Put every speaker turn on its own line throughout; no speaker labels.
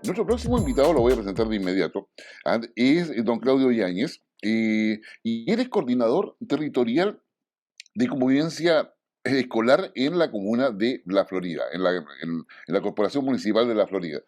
Nuestro próximo invitado lo voy a presentar de inmediato. Es don Claudio Yáñez, y él es coordinador territorial de convivencia escolar en la comuna de La Florida, en la Corporación Municipal de La Florida.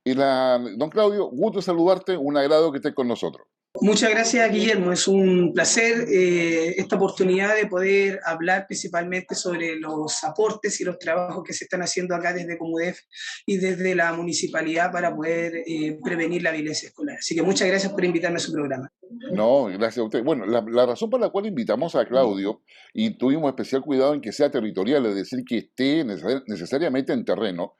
Don Claudio, gusto saludarte, un agrado que estés con nosotros.
Muchas gracias, Guillermo. Es un placer esta oportunidad de poder hablar principalmente sobre los aportes y los trabajos que se están haciendo acá desde Comudef y desde la municipalidad para poder prevenir la violencia escolar. Así que muchas gracias por invitarme a su programa.
No, gracias a usted. Bueno, la razón por la cual invitamos a Claudio y tuvimos especial cuidado en que sea territorial, es decir, que esté necesariamente en terreno,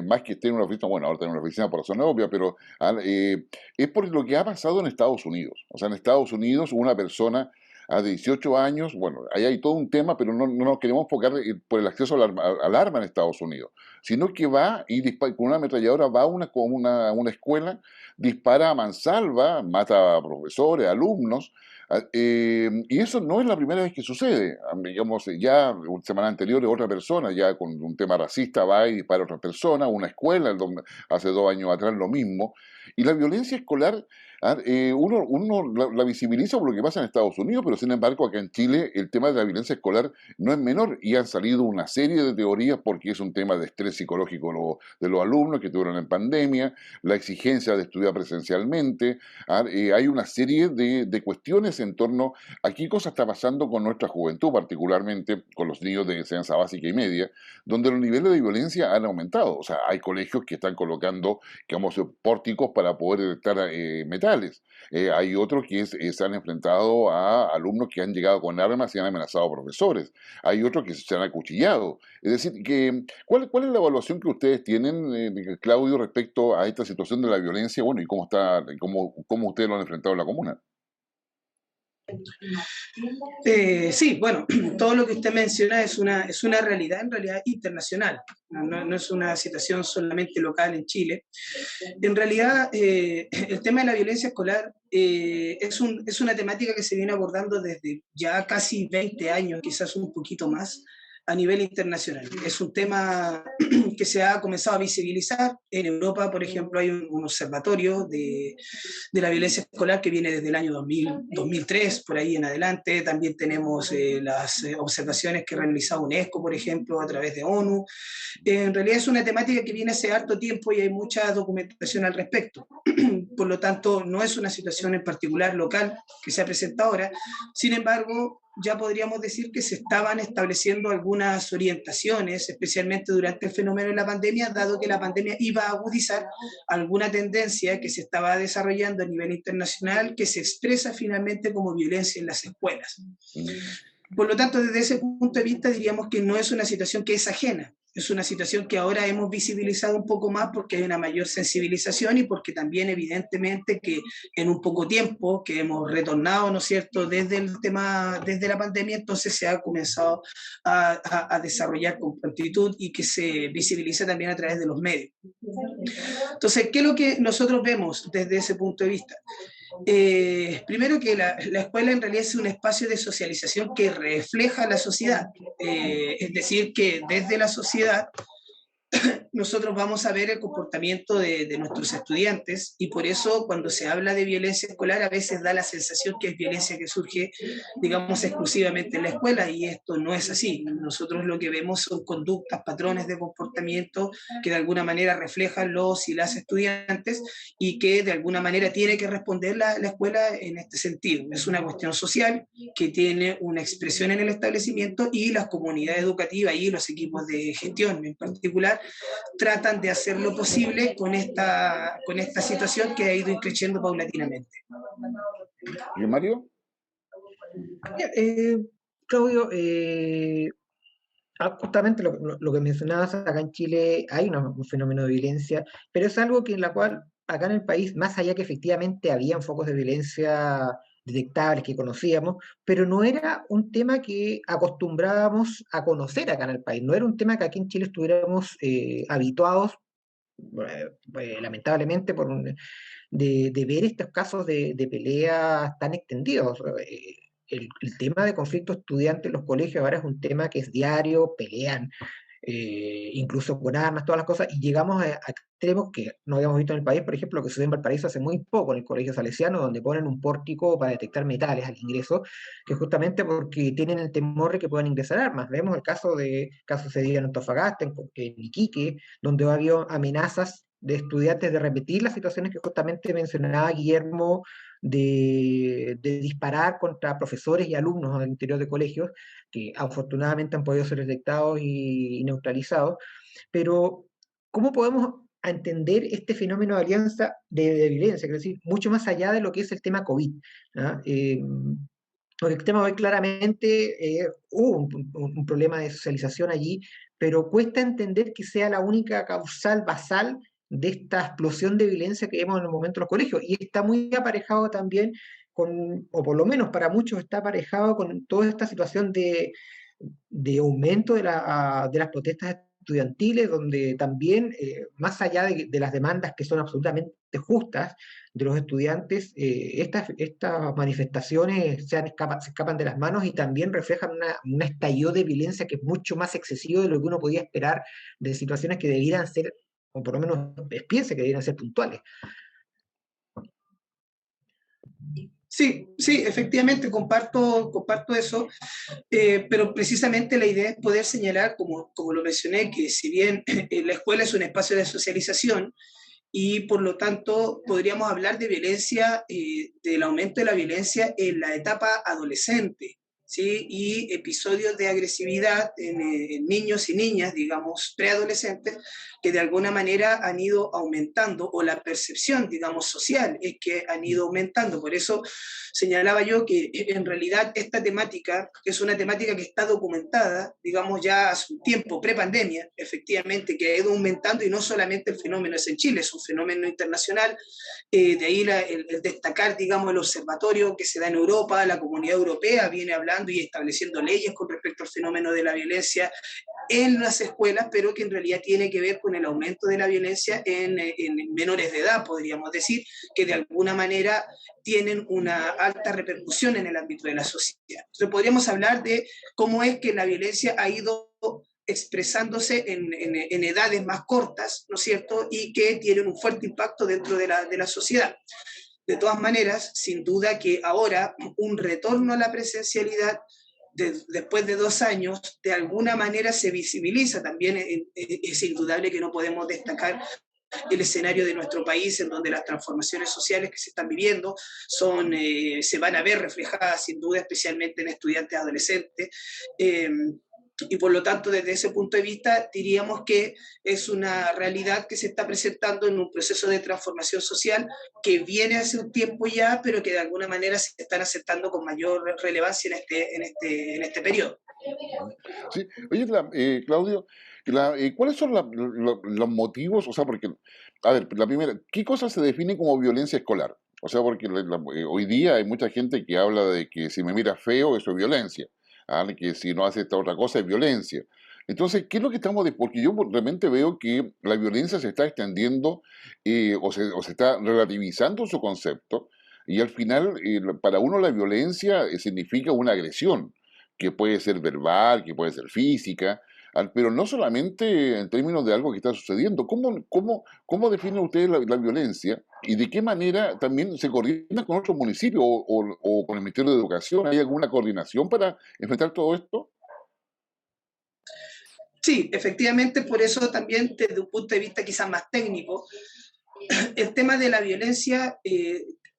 más que esté en una oficina, bueno, ahora está en una oficina por razón obvia, pero es por lo que ha pasado en Estados Unidos. O sea, en Estados Unidos una persona a 18 años, bueno, ahí hay todo un tema, pero no nos queremos enfocar por el acceso al arma en Estados Unidos, sino que va y con una ametralladora va a una escuela, dispara a mansalva, mata a profesores, alumnos, y eso no es la primera vez que sucede. Digamos, ya una semana anterior otra persona, ya con un tema racista, va y dispara a otra persona, una escuela, hace 2 años atrás lo mismo. Y la violencia escolar, uno la visibiliza por lo que pasa en Estados Unidos, pero sin embargo acá en Chile el tema de la violencia escolar no es menor y han salido una serie de teorías porque es un tema de estrés psicológico de los alumnos que tuvieron en pandemia, la exigencia de estudiar presencialmente, hay una serie de cuestiones en torno a qué cosa está pasando con nuestra juventud, particularmente con los niños de enseñanza básica y media, donde los niveles de violencia han aumentado. O sea, hay colegios que están colocando, digamos, pórticos para poder detectar metales. Hay otros que se han enfrentado a alumnos que han llegado con armas y han amenazado a profesores. Hay otros que se han acuchillado. Es decir, ¿cuál es la evaluación que ustedes tienen, Claudio, respecto a esta situación de la violencia? Bueno, y cómo ustedes lo han enfrentado en la comuna.
Sí, bueno, todo lo que usted menciona es una realidad, en realidad internacional. No es una situación solamente local en Chile. En realidad, el tema de la violencia escolar es una temática que se viene abordando desde ya casi 20 años, quizás un poquito más, a nivel internacional. Es un tema que se ha comenzado a visibilizar. En Europa, por ejemplo, hay un observatorio de la violencia escolar que viene desde el año 2003, por ahí en adelante. También tenemos las observaciones que ha realizado UNESCO, por ejemplo, a través de ONU. En realidad es una temática que viene hace harto tiempo y hay mucha documentación al respecto. Por lo tanto, no es una situación en particular local que se ha presentado ahora. Sin embargo, ya podríamos decir que se estaban estableciendo algunas orientaciones, especialmente durante el fenómeno de la pandemia, dado que la pandemia iba a agudizar alguna tendencia que se estaba desarrollando a nivel internacional que se expresa finalmente como violencia en las escuelas.
Mm.
Por lo tanto, desde ese punto de vista diríamos que no es una situación que es ajena, es una situación que ahora hemos visibilizado un poco más porque hay una mayor sensibilización y porque también evidentemente que en un poco tiempo que hemos retornado, ¿no es cierto?, desde el tema, desde la pandemia, entonces se ha comenzado a desarrollar con prontitud y que se visibiliza también a través de los medios. Entonces, ¿qué es lo que nosotros vemos desde ese punto de vista? Primero que la escuela en realidad es un espacio de socialización que refleja la sociedad, es decir, que desde la sociedad nosotros vamos a ver el comportamiento de nuestros estudiantes y por eso cuando se habla de violencia escolar a veces da la sensación que es violencia que surge, digamos, exclusivamente en la escuela y esto no es así. Nosotros lo que vemos son conductas, patrones de comportamiento que de alguna manera reflejan los y las estudiantes y que de alguna manera tiene que responder la escuela en este sentido. Es una cuestión social que tiene una expresión en el establecimiento y las comunidades educativas y los equipos de gestión en particular tratan de hacer lo posible con esta situación que ha ido creciendo paulatinamente.
¿Y Mario?
Eh, Claudio, justamente lo que mencionabas, acá en Chile hay un fenómeno de violencia, pero es algo que en la cual acá en el país, más allá que efectivamente habían focos de violencia detectables que conocíamos, pero no era un tema que acostumbrábamos a conocer acá en el país, no era un tema que aquí en Chile estuviéramos habituados, lamentablemente, de ver estos casos de peleas tan extendidos. El tema de conflicto estudiante en los colegios ahora es un tema que es diario, pelean incluso con armas, todas las cosas, y llegamos a extremos que no habíamos visto en el país, por ejemplo, lo que sucede en Valparaíso hace muy poco en el Colegio Salesiano, donde ponen un pórtico para detectar metales al ingreso, que justamente porque tienen el temor de que puedan ingresar armas. Vemos el caso sucedido en Antofagasta, en Iquique, donde ha habido amenazas de estudiantes de repetir las situaciones que justamente mencionaba Guillermo, de disparar contra profesores y alumnos al interior de colegios, que afortunadamente han podido ser detectados y neutralizados. Pero, ¿cómo podemos entender este fenómeno de alianza de violencia? Es decir, mucho más allá de lo que es el tema COVID. ¿Ah? Porque el tema COVID claramente hubo un problema de socialización allí, pero cuesta entender que sea la única causal basal de esta explosión de violencia que vemos en el momento en los colegios. Y está muy aparejado también con, o por lo menos para muchos está aparejado con toda esta situación de aumento de las protestas estudiantiles, donde también, más allá de las demandas que son absolutamente justas de los estudiantes, estas manifestaciones se escapan de las manos y también reflejan un estallido de violencia que es mucho más excesivo de lo que uno podía esperar de situaciones que debieran ser, o por lo menos piense que debieran ser puntuales.
Sí, sí, efectivamente, comparto eso, pero precisamente la idea es poder señalar, como lo mencioné, que si bien la escuela es un espacio de socialización, y por lo tanto podríamos hablar de violencia, del aumento de la violencia en la etapa adolescente, ¿sí? Y episodios de agresividad en niños y niñas, digamos, preadolescentes, que de alguna manera han ido aumentando, o la percepción, digamos, social es que han ido aumentando. Por eso señalaba yo que en realidad esta temática es una temática que está documentada, digamos, ya hace un tiempo, prepandemia, efectivamente, que ha ido aumentando, y no solamente el fenómeno es en Chile, es un fenómeno internacional. De ahí el destacar, digamos, el observatorio que se da en Europa. La Comunidad Europea viene hablando y estableciendo leyes con respecto al fenómeno de la violencia en las escuelas, pero que en realidad tiene que ver con el aumento de la violencia en menores de edad, podríamos decir, que de alguna manera tienen una alta repercusión en el ámbito de la sociedad. Entonces podríamos hablar de cómo es que la violencia ha ido expresándose en edades más cortas, ¿no es cierto?, y que tienen un fuerte impacto dentro de la sociedad. De todas maneras, sin duda que ahora un retorno a la presencialidad después de 2 años, de alguna manera se visibiliza también. Es indudable que no podemos destacar el escenario de nuestro país, en donde las transformaciones sociales que se están viviendo se van a ver reflejadas sin duda, especialmente en estudiantes adolescentes. Y por lo tanto, desde ese punto de vista, diríamos que es una realidad que se está presentando en un proceso de transformación social que viene hace un tiempo ya, pero que de alguna manera se están aceptando con mayor relevancia en este periodo.
Sí, oye, Claudio, ¿cuáles son los motivos? O sea, porque, a ver, la primera, ¿qué cosas se definen como violencia escolar? O sea, porque hoy día hay mucha gente que habla de que si me miras feo, eso es violencia, que si no haces esta otra cosa es violencia. Entonces, ¿qué es lo que porque yo realmente veo que la violencia se está extendiendo, o se está relativizando su concepto, y al final, para uno la violencia significa una agresión que puede ser verbal, que puede ser física, pero no solamente en términos de algo que está sucediendo. ¿Cómo definen ustedes la violencia y de qué manera también se coordina con otros municipios o con el Ministerio de Educación? ¿Hay alguna coordinación para enfrentar todo esto?
Sí, efectivamente, por eso también desde un punto de vista quizás más técnico, el tema de la violencia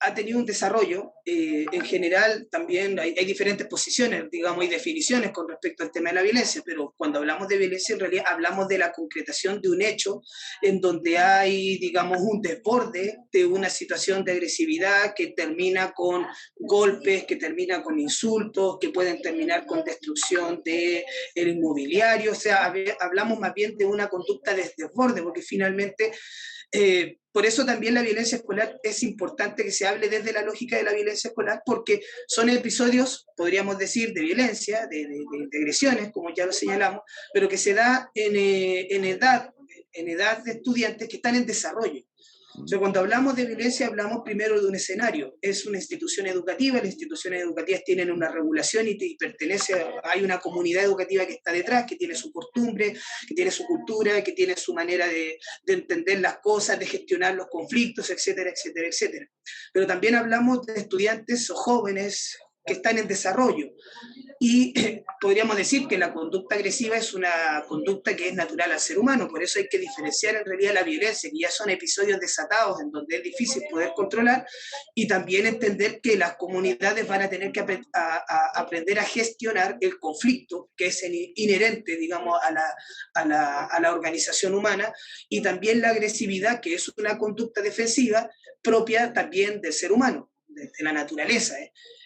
ha tenido un desarrollo. En general, también hay diferentes posiciones, digamos, y definiciones con respecto al tema de la violencia, pero cuando hablamos de violencia, en realidad hablamos de la concretación de un hecho en donde hay, digamos, un desborde de una situación de agresividad que termina con golpes, que termina con insultos, que pueden terminar con destrucción del inmobiliario. O sea, hablamos más bien de una conducta de desborde, porque finalmente por eso también la violencia escolar es importante que se hable desde la lógica de la violencia escolar, porque son episodios, podríamos decir, de violencia, de agresiones, como ya lo señalamos, pero que se da en edad de estudiantes que están en desarrollo. O sea, cuando hablamos de violencia, hablamos primero de un escenario. Es una institución educativa, las instituciones educativas tienen una regulación y hay una comunidad educativa que está detrás, que tiene su costumbre, que tiene su cultura, que tiene su manera de entender las cosas, de gestionar los conflictos, etcétera, etcétera, etcétera. Pero también hablamos de estudiantes o jóvenes que están en desarrollo. Y podríamos decir que la conducta agresiva es una conducta que es natural al ser humano, por eso hay que diferenciar en realidad la violencia, que ya son episodios desatados en donde es difícil poder controlar, y también entender que las comunidades van a tener que aprender a gestionar el conflicto, que es inherente, digamos, a la organización humana, y también la agresividad, que es una conducta defensiva propia también del ser humano, de la naturaleza.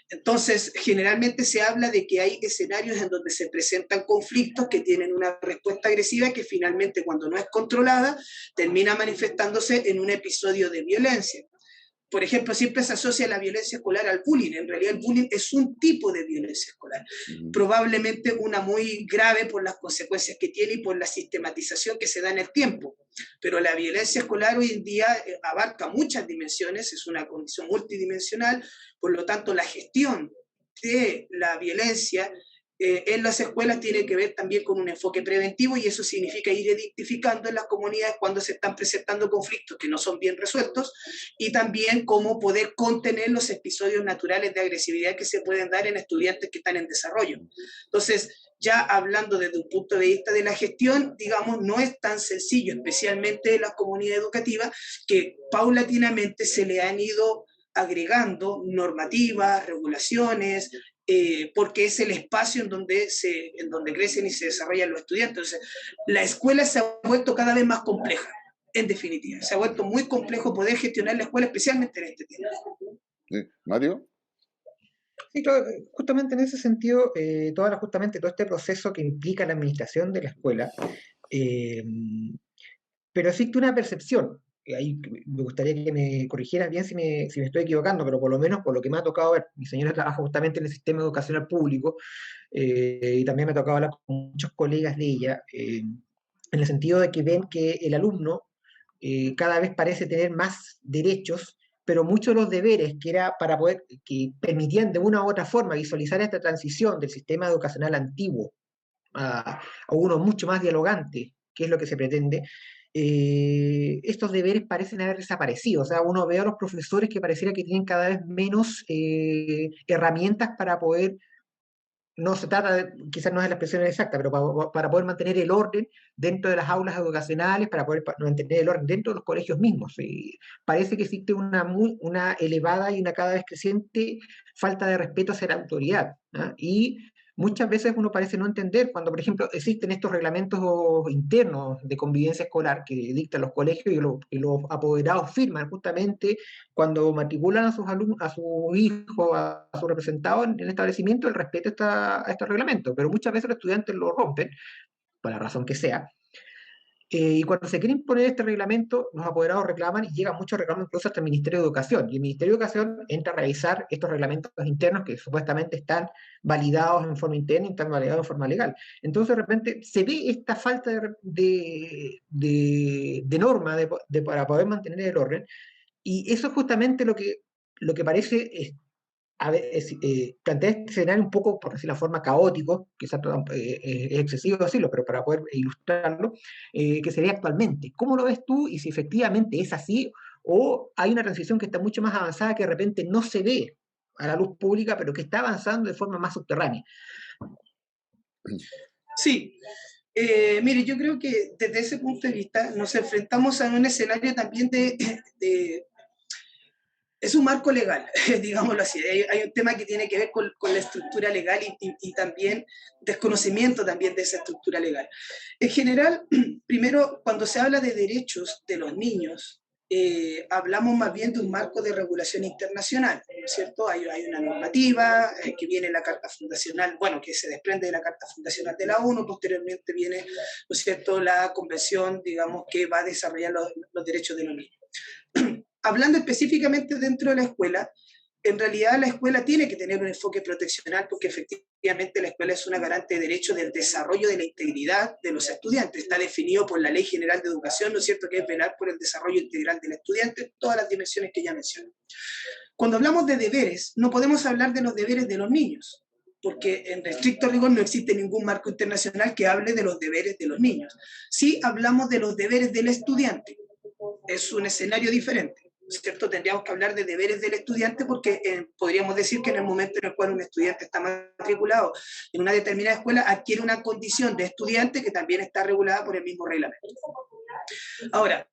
Entonces, generalmente se habla de que hay escenarios en donde se presentan conflictos que tienen una respuesta agresiva que finalmente, cuando no es controlada, termina manifestándose en un episodio de violencia. Por ejemplo, siempre se asocia la violencia escolar al bullying. En realidad el bullying es un tipo de violencia escolar, probablemente una muy grave por las consecuencias que tiene y por la sistematización que se da en el tiempo. Pero la violencia escolar hoy en día abarca muchas dimensiones, es una condición multidimensional, por lo tanto la gestión de la violencia en las escuelas tiene que ver también con un enfoque preventivo, y eso significa ir identificando en las comunidades cuando se están presentando conflictos que no son bien resueltos, y también cómo poder contener los episodios naturales de agresividad que se pueden dar en estudiantes que están en desarrollo. Entonces, ya hablando desde un punto de vista de la gestión, digamos, no es tan sencillo, especialmente en las comunidades educativas, que paulatinamente se le han ido agregando normativas, regulaciones, porque es el espacio en donde crecen y se desarrollan los estudiantes. Entonces, la escuela se ha vuelto cada vez más compleja, en definitiva. Se ha vuelto muy complejo poder gestionar la escuela, especialmente en este tema.
¿Sí? ¿Mario?
Sí, claro, justamente en ese sentido, justamente todo este proceso que implica la administración de la escuela, eh, pero existe una percepción. Ahí me gustaría que me corrigieras bien si me estoy equivocando, pero por lo menos por lo que me ha tocado ver, mi señora trabaja justamente en el sistema educacional público, y también me ha tocado hablar con muchos colegas de ella, en el sentido de que ven que el alumno cada vez parece tener más derechos, pero muchos de los deberes que permitían de una u otra forma visualizar esta transición del sistema educacional antiguo a uno mucho más dialogante, que es lo que se pretende, estos deberes parecen haber desaparecido. O sea, uno ve a los profesores que pareciera que tienen cada vez menos herramientas para poder, no se trata quizás no es la expresión exacta, pero para poder mantener el orden dentro de las aulas educacionales, para poder mantener el orden dentro de los colegios mismos. Parece que existe una elevada y una cada vez creciente falta de respeto hacia la autoridad, ¿ah? Y muchas veces uno parece no entender cuando, por ejemplo, existen estos reglamentos internos de convivencia escolar que dictan los colegios, y los apoderados firman justamente cuando matriculan a sus alumnos, a sus hijos, a sus representados en el establecimiento, el respeto a estos reglamentos. Pero muchas veces los estudiantes lo rompen, por la razón que sea. Y cuando se quiere imponer este reglamento, los apoderados reclaman, y llegan muchos reclamos incluso hasta el Ministerio de Educación. Y el Ministerio de Educación entra a revisar estos reglamentos internos que supuestamente están validados en forma interna y están validados en forma legal. Entonces, de repente, se ve esta falta de norma para poder mantener el orden. Y eso es justamente lo que parece plantea este escenario un poco, por decir la forma, caótico, quizás es excesivo decirlo, pero para poder ilustrarlo, que sería actualmente. ¿Cómo lo ves tú y si efectivamente es así, o hay una transición que está mucho más avanzada que de repente no se ve a la luz pública, pero que está avanzando de forma más subterránea?
Sí, mire, yo creo que desde ese punto de vista nos enfrentamos a un escenario también es un marco legal, digámoslo así. Hay un tema que tiene que ver con la estructura legal y también desconocimiento también de esa estructura legal. En general, primero, cuando se habla de derechos de los niños, hablamos más bien de un marco de regulación internacional, ¿no es cierto? Hay una normativa que viene en la Carta Fundacional, bueno, que se desprende de la Carta Fundacional de la ONU, posteriormente viene, ¿no es cierto?, la convención, digamos, que va a desarrollar los derechos de los niños. Hablando específicamente dentro de la escuela, en realidad la escuela tiene que tener un enfoque proteccional porque efectivamente efectivamente la escuela es una garante de derecho del desarrollo de la integridad de los estudiantes. Está definido por la Ley General de Educación, ¿no es cierto?, que es velar por el desarrollo integral del estudiante en todas las dimensiones que ya mencioné. Cuando hablamos de deberes, no podemos hablar de los deberes de los niños, porque en estricto rigor no existe ningún marco internacional que hable de los deberes de los niños. Sí hablamos de los deberes del estudiante. Es un escenario diferente, ¿cierto? Tendríamos que hablar de deberes del estudiante porque podríamos decir que en el momento en el cual un estudiante está matriculado en una determinada escuela, adquiere una condición de estudiante que también está regulada por el mismo reglamento. Ahora,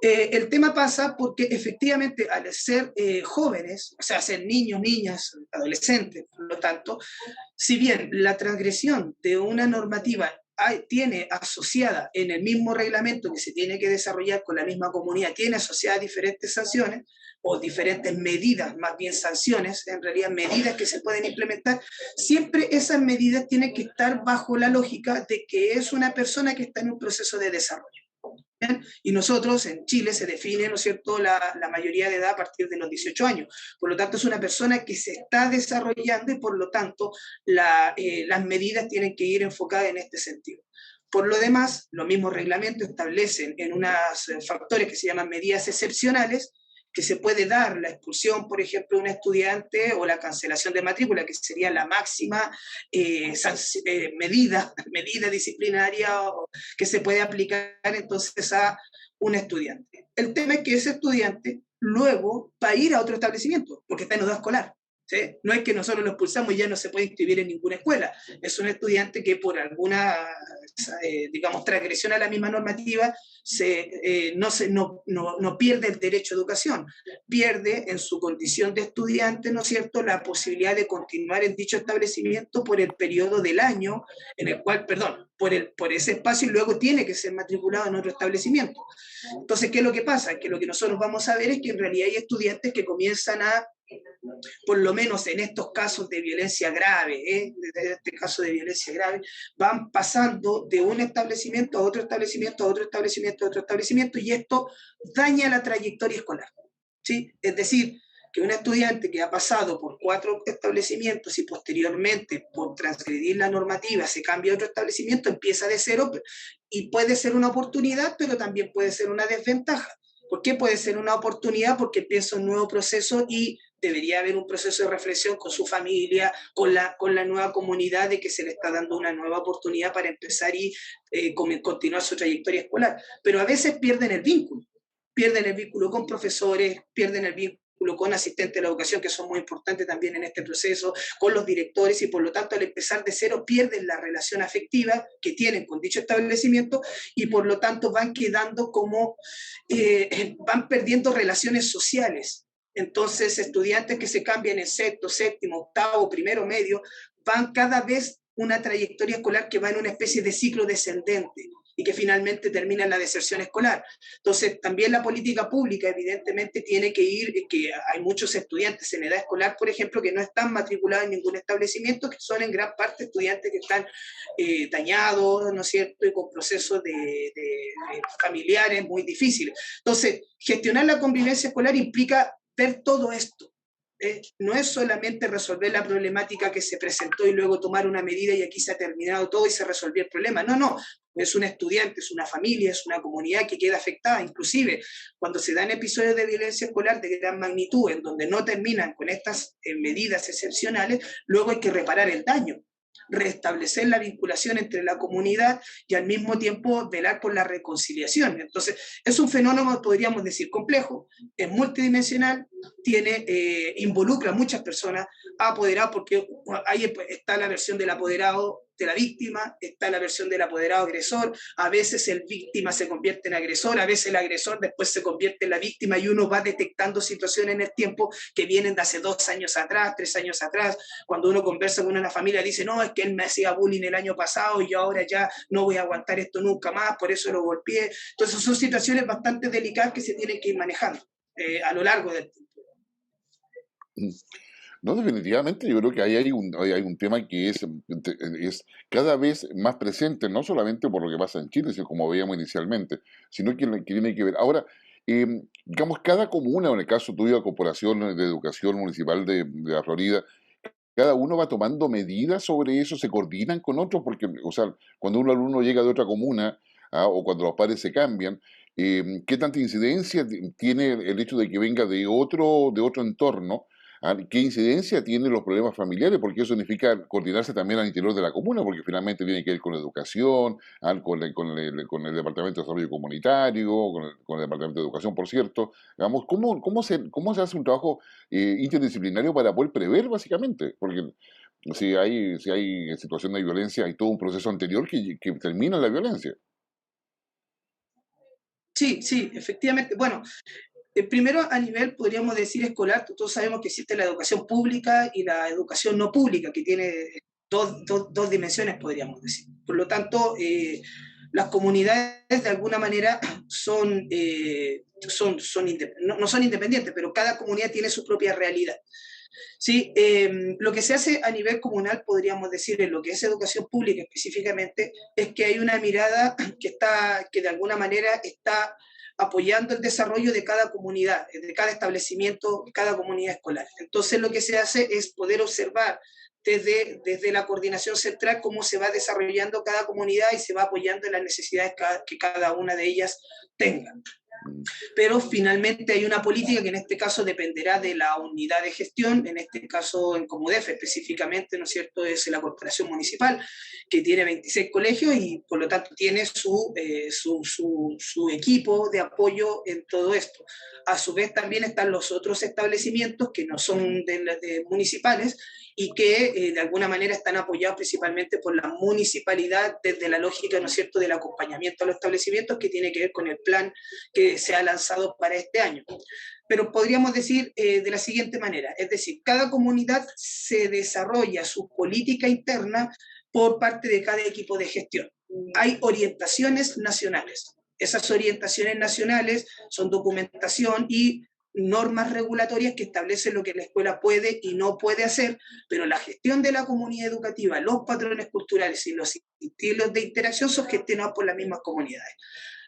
el tema pasa porque efectivamente al ser jóvenes, o sea, ser niños, niñas, adolescentes, por lo tanto, si bien la transgresión de una normativa tiene asociada en el mismo reglamento que se tiene que desarrollar con la misma comunidad, tiene asociadas diferentes sanciones o diferentes medidas, más bien sanciones, en realidad medidas que se pueden implementar, siempre esas medidas tienen que estar bajo la lógica de que es una persona que está en un proceso de desarrollo. ¿Bien? Y nosotros en Chile se define, ¿no es cierto?, la mayoría de edad a partir de los 18 años. Por lo tanto, es una persona que se está desarrollando y por lo tanto las medidas tienen que ir enfocadas en este sentido. Por lo demás, los mismos reglamentos establecen en unos factores que se llaman medidas excepcionales, que se puede dar la expulsión, por ejemplo, de un estudiante o la cancelación de matrícula, que sería la máxima medida disciplinaria que se puede aplicar entonces a un estudiante. El tema es que ese estudiante luego va a ir a otro establecimiento, porque está en edad escolar. ¿Sí? No es que nosotros lo expulsamos y ya no se puede inscribir en ninguna escuela. Es un estudiante que por alguna, digamos, transgresión a la misma normativa no pierde el derecho a educación, pierde en su condición de estudiante, ¿no es cierto?, la posibilidad de continuar en dicho establecimiento por el periodo del año en el cual, perdón, por ese espacio y luego tiene que ser matriculado en otro establecimiento. Entonces, ¿qué es lo que pasa? Que lo que nosotros vamos a ver es que en realidad hay estudiantes que comienzan a, por lo menos en estos casos de violencia grave, desde este caso de violencia grave, van pasando de un establecimiento a otro establecimiento, a otro establecimiento, a otro establecimiento, y esto daña la trayectoria escolar, ¿sí? Es decir, que un estudiante que ha pasado por 4 establecimientos y posteriormente por transgredir la normativa se cambia a otro establecimiento, empieza de cero y puede ser una oportunidad, pero también puede ser una desventaja. ¿Por qué puede ser una oportunidad? Porque empieza un nuevo proceso y debería haber un proceso de reflexión con su familia, con la nueva comunidad de que se le está dando una nueva oportunidad para empezar y continuar su trayectoria escolar. Pero a veces pierden el vínculo con profesores, pierden el vínculo con asistentes de la educación, que son muy importantes también en este proceso, con los directores, y por lo tanto al empezar de cero pierden la relación afectiva que tienen con dicho establecimiento y por lo tanto van quedando como, van perdiendo relaciones sociales. Entonces, estudiantes que se cambian en sexto, séptimo, octavo, primero, medio, van cada vez una trayectoria escolar que va en una especie de ciclo descendente y que finalmente termina en la deserción escolar. Entonces, también la política pública evidentemente tiene que ir, que hay muchos estudiantes en edad escolar, por ejemplo, que no están matriculados en ningún establecimiento, que son en gran parte estudiantes que están dañados, ¿no es cierto?, y con procesos de familiares muy difíciles. Entonces, gestionar la convivencia escolar implica ver todo esto. No es solamente resolver la problemática que se presentó y luego tomar una medida y aquí se ha terminado todo y se resolvió el problema. No, no, es un estudiante, es una familia, es una comunidad que queda afectada. Inclusive, cuando se dan episodios de violencia escolar de gran magnitud, en donde no terminan con estas medidas excepcionales, luego hay que reparar el daño, restablecer la vinculación entre la comunidad y al mismo tiempo velar por la reconciliación. Entonces, es un fenómeno, podríamos decir, complejo, es multidimensional, involucra a muchas personas, apoderado, porque ahí está la versión del apoderado de la víctima, está la versión del apoderado agresor, a veces el víctima se convierte en agresor, a veces el agresor después se convierte en la víctima y uno va detectando situaciones en el tiempo que vienen de hace 2 años atrás, 3 años atrás. Cuando uno conversa con una familia dice, no, es que él me hacía bullying el año pasado y yo ahora ya no voy a aguantar esto nunca más, por eso lo golpeé. Entonces son situaciones bastante delicadas que se tienen que ir manejando a lo largo del tiempo.
No, definitivamente yo creo que ahí hay un tema que es cada vez más presente, no solamente por lo que pasa en Chile, sino como veíamos inicialmente, sino que tiene que ver. Ahora, digamos, cada comuna, o en el caso tuyo, la Corporación de Educación Municipal de la Florida, cada uno va tomando medidas sobre eso, se coordinan con otros, porque, o sea, cuando un alumno llega de otra comuna, o cuando los padres se cambian, ¿qué tanta incidencia tiene el hecho de que venga de otro entorno? ¿Qué incidencia tienen los problemas familiares? Porque eso significa coordinarse también al interior de la comuna, porque finalmente tiene que ver con la educación, con el Departamento de Desarrollo Comunitario, con el Departamento de Educación, por cierto. Digamos, cómo se hace un trabajo interdisciplinario para poder prever, básicamente? Porque si hay situación de violencia, hay todo un proceso anterior que termina en la violencia.
Sí, sí, efectivamente. Bueno, primero a nivel, podríamos decir, escolar, todos sabemos que existe la educación pública y la educación no pública, que tiene dos dimensiones, podríamos decir. Por lo tanto, las comunidades de alguna manera no son independientes, pero cada comunidad tiene su propia realidad. Sí, lo que se hace a nivel comunal, podríamos decir, en lo que es educación pública específicamente, es que hay una mirada que de alguna manera está apoyando el desarrollo de cada comunidad, de cada establecimiento, cada comunidad escolar. Entonces lo que se hace es poder observar desde la coordinación central cómo se va desarrollando cada comunidad y se va apoyando en las necesidades que cada una de ellas tenga.
Mm.
Pero finalmente hay una política que en este caso dependerá de la unidad de gestión, en este caso en Comudef específicamente, ¿no es cierto?, es la corporación municipal, que tiene 26 colegios y por lo tanto tiene su equipo de apoyo en todo esto. A su vez también están los otros establecimientos que no son de municipales y que de alguna manera están apoyados principalmente por la municipalidad desde la lógica, ¿no es cierto?, del acompañamiento a los establecimientos que tiene que ver con el plan que se ha lanzado para este año. Pero podríamos decir de la siguiente manera, es decir, cada comunidad se desarrolla su política interna por parte de cada equipo de gestión. Hay orientaciones nacionales. Esas orientaciones nacionales son documentación y normas regulatorias que establecen lo que la escuela puede y no puede hacer, pero la gestión de la comunidad educativa, los patrones culturales y los estilos de interacción son gestionados por las mismas comunidades.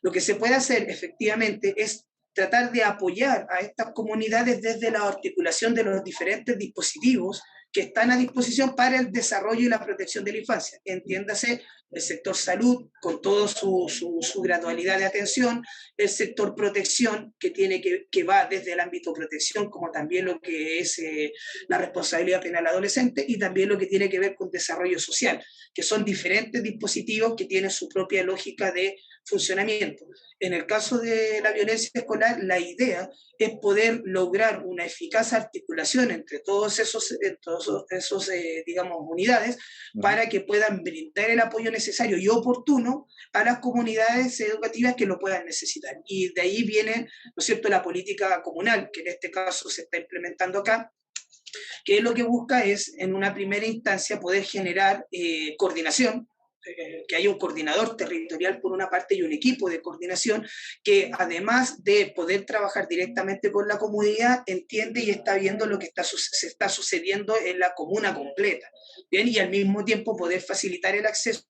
Lo que se puede hacer efectivamente es tratar de apoyar a estas comunidades desde la articulación de los diferentes dispositivos que están a disposición para el desarrollo y la protección de la infancia. Entiéndase el sector salud con toda su gradualidad de atención, el sector protección que va desde el ámbito protección como también lo que es la responsabilidad penal adolescente y también lo que tiene que ver con desarrollo social, que son diferentes dispositivos que tienen su propia lógica de funcionamiento. En el caso de la violencia escolar, la idea es poder lograr una eficaz articulación entre todos esos digamos, unidades para que puedan brindar el apoyo necesario y oportuno a las comunidades educativas que lo puedan necesitar. Y de ahí viene, ¿no es cierto?, la política comunal, que en este caso se está implementando acá, que lo que busca es, en una primera instancia, poder generar coordinación, que haya un coordinador territorial por una parte y un equipo de coordinación que además de poder trabajar directamente con la comunidad, entiende y está viendo lo que se está sucediendo en la comuna completa, ¿bien? Y al mismo tiempo poder facilitar el acceso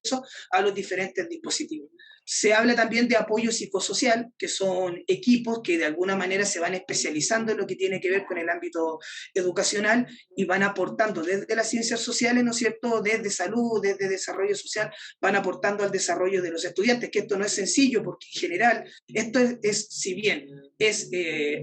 a los diferentes dispositivos. Se habla también de apoyo psicosocial, que son equipos que de alguna manera se van especializando en lo que tiene que ver con el ámbito educacional y van aportando desde las ciencias sociales, ¿no es cierto?, desde salud, desde desarrollo social, van aportando al desarrollo de los estudiantes, que esto no es sencillo porque en general esto si bien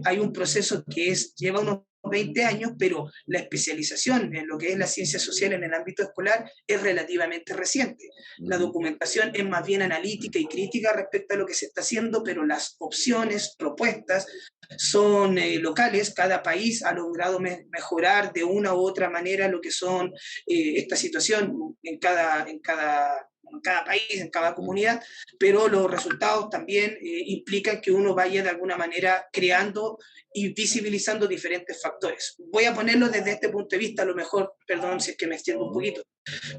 hay un proceso que lleva unos 20 años, pero la especialización en lo que es la ciencia social en el ámbito escolar es relativamente reciente. La documentación es más bien analítica y crítica respecto a lo que se está haciendo, pero las opciones, propuestas son locales. Cada país ha logrado mejorar de una u otra manera lo que son esta situación en cada país, en cada comunidad, pero los resultados también implican que uno vaya de alguna manera creando y visibilizando diferentes factores. Voy a ponerlo desde este punto de vista, a lo mejor, perdón si es que me extiendo un poquito,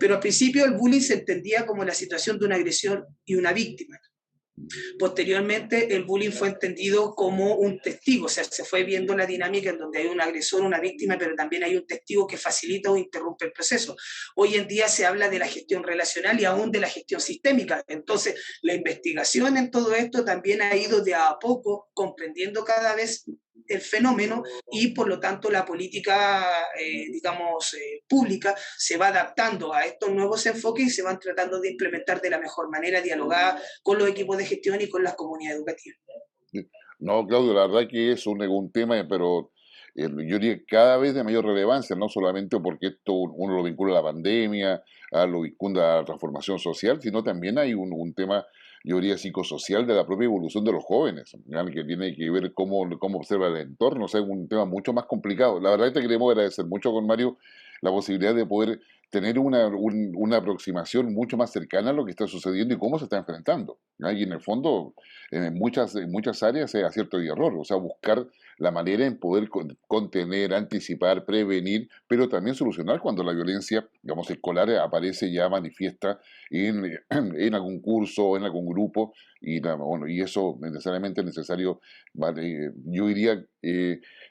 pero al principio el bullying se entendía como la situación de un agresor y una víctima. Posteriormente, el bullying fue entendido como un testigo, o sea, se fue viendo la dinámica en donde hay un agresor, una víctima, pero también hay un testigo que facilita o interrumpe el proceso. Hoy en día se habla de la gestión relacional y aún de la gestión sistémica. Entonces, la investigación en todo esto también ha ido de a poco comprendiendo cada vez el fenómeno y por lo tanto la política, digamos, pública se va adaptando a estos nuevos enfoques y se van tratando de implementar de la mejor manera, dialogada con los equipos de gestión y con las comunidades educativas.
No, Claudio, la verdad que es un tema, pero yo diría que cada vez de mayor relevancia, no solamente porque esto uno lo vincula a la pandemia, lo vincula a la transformación social, sino también hay un tema, yo diría, psicosocial de la propia evolución de los jóvenes, ¿ya? Que tiene que ver cómo observa el entorno, o sea, es un tema mucho más complicado. La verdad es que te queremos agradecer mucho con Mario la posibilidad de poder tener una aproximación mucho más cercana a lo que está sucediendo y cómo se está enfrentando, ¿ya? Y en el fondo, en muchas áreas es acierto y error, o sea, buscar la manera en poder contener, anticipar, prevenir, pero también solucionar cuando la violencia, digamos, escolar aparece ya manifiesta en algún curso, en algún grupo, bueno, y eso necesariamente es necesario, vale, yo diría,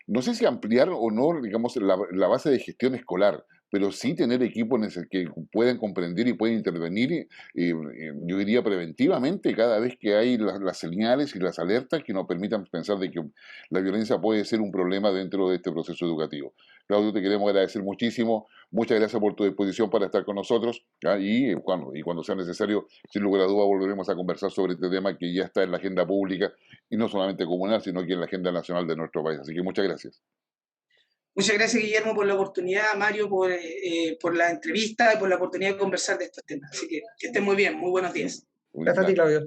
no sé si ampliar o no, digamos, la base de gestión escolar, pero sí tener equipos que puedan comprender y puedan intervenir, yo diría preventivamente, cada vez que hay las señales y las alertas que nos permitan pensar de que la violencia puede ser un problema dentro de este proceso educativo. Claudio, te queremos agradecer muchísimo, muchas gracias por tu disposición para estar con nosotros, ¿ya? Y cuando sea necesario, sin lugar a dudas, volveremos a conversar sobre este tema que ya está en la agenda pública, y no solamente comunal, sino que en la agenda nacional de nuestro país. Así que muchas gracias.
Muchas gracias, Guillermo, por la oportunidad, Mario, por la entrevista y por la oportunidad de conversar de estos temas. Así que estén muy bien, muy buenos días.
Gracias a ti, Claudio.